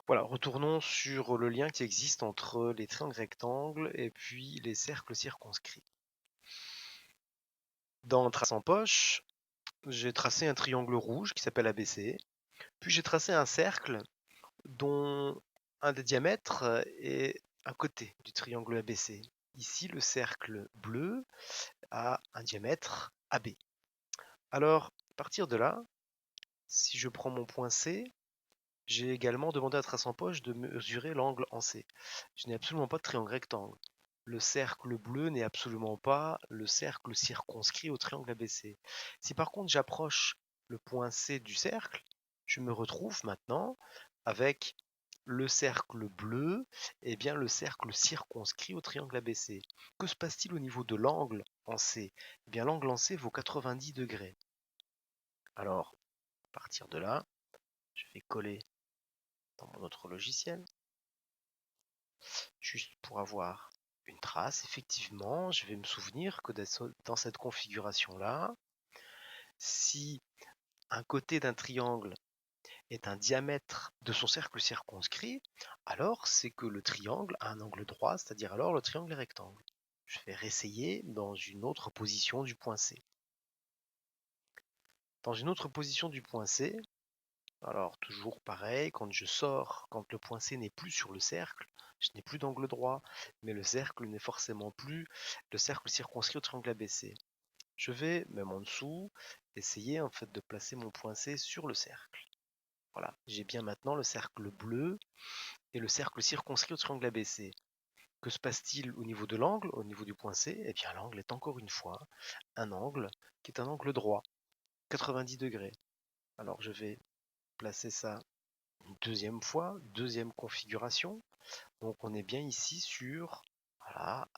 Voilà, retournons sur le lien qui existe entre les triangles rectangles et puis les cercles circonscrits. Dans Trace en poche, j'ai tracé un triangle rouge qui s'appelle ABC, puis j'ai tracé un cercle dont un des diamètres est à côté du triangle ABC. Ici, le cercle bleu a un diamètre AB. Alors, à partir de là, si je prends mon point C, j'ai également demandé à Trace en poche de mesurer l'angle en C. Je n'ai absolument pas de triangle rectangle. Le cercle bleu n'est absolument pas le cercle circonscrit au triangle ABC. Si par contre j'approche le point C du cercle, je me retrouve maintenant avec le cercle bleu et bien le cercle circonscrit au triangle ABC. Que se passe-t-il au niveau de l'angle en C? Eh bien l'angle en C vaut 90 degrés. Alors, à partir de là, je vais coller dans mon autre logiciel, juste pour avoir une trace. Effectivement, je vais me souvenir que dans cette configuration-là, si un côté d'un triangle est un diamètre de son cercle circonscrit, alors c'est que le triangle a un angle droit, c'est-à-dire alors le triangle est rectangle. Je vais réessayer dans une autre position du point C. Dans une autre position du point C, alors toujours pareil, quand je sors, quand le point C n'est plus sur le cercle, je n'ai plus d'angle droit, mais le cercle n'est forcément plus le cercle circonscrit au triangle ABC. Je vais, même en dessous, essayer en fait de placer mon point C sur le cercle. Voilà, j'ai bien maintenant le cercle bleu et le cercle circonscrit au triangle ABC. Que se passe-t-il au niveau de l'angle, au niveau du point C? Eh bien l'angle est encore une fois un angle qui est un angle droit, 90 degrés. Alors je vais placer ça une deuxième fois, deuxième configuration. Donc on est bien ici sur voilà,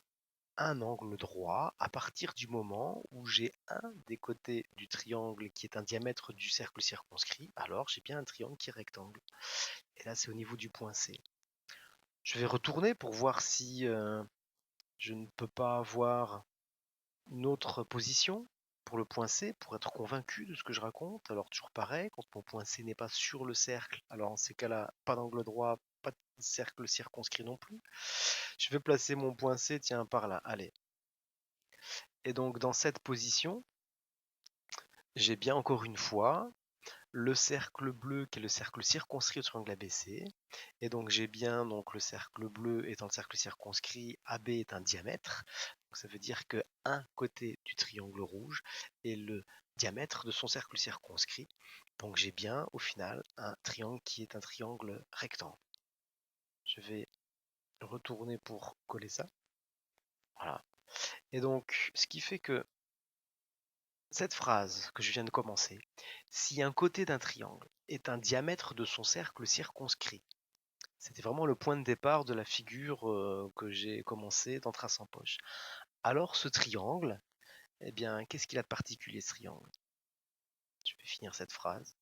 un angle droit à partir du moment où j'ai un des côtés du triangle qui est un diamètre du cercle circonscrit, alors j'ai bien un triangle qui est rectangle. Et là c'est au niveau du point C. Je vais retourner pour voir si je ne peux pas avoir une autre position pour le point C, pour être convaincu de ce que je raconte. Alors toujours pareil, quand mon point C n'est pas sur le cercle, alors en ces cas-là, pas d'angle droit, pas de cercle circonscrit non plus. Je vais placer mon point C, tiens, par là, allez. Et donc dans cette position, j'ai bien encore une fois le cercle bleu qui est le cercle circonscrit au triangle ABC. Et donc j'ai bien donc le cercle bleu étant le cercle circonscrit, AB est un diamètre. Donc ça veut dire que un côté du triangle rouge est le diamètre de son cercle circonscrit. Donc j'ai bien au final un triangle qui est un triangle rectangle. Je vais retourner pour coller ça. Voilà. Et donc ce qui fait que cette phrase que je viens de commencer, si un côté d'un triangle est un diamètre de son cercle circonscrit, c'était vraiment le point de départ de la figure que j'ai commencé dans Trace en poche. Alors ce triangle, eh bien, qu'est-ce qu'il a de particulier ce triangle? Je vais finir cette phrase.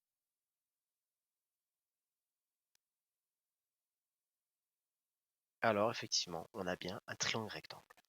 Alors effectivement, on a bien un triangle rectangle.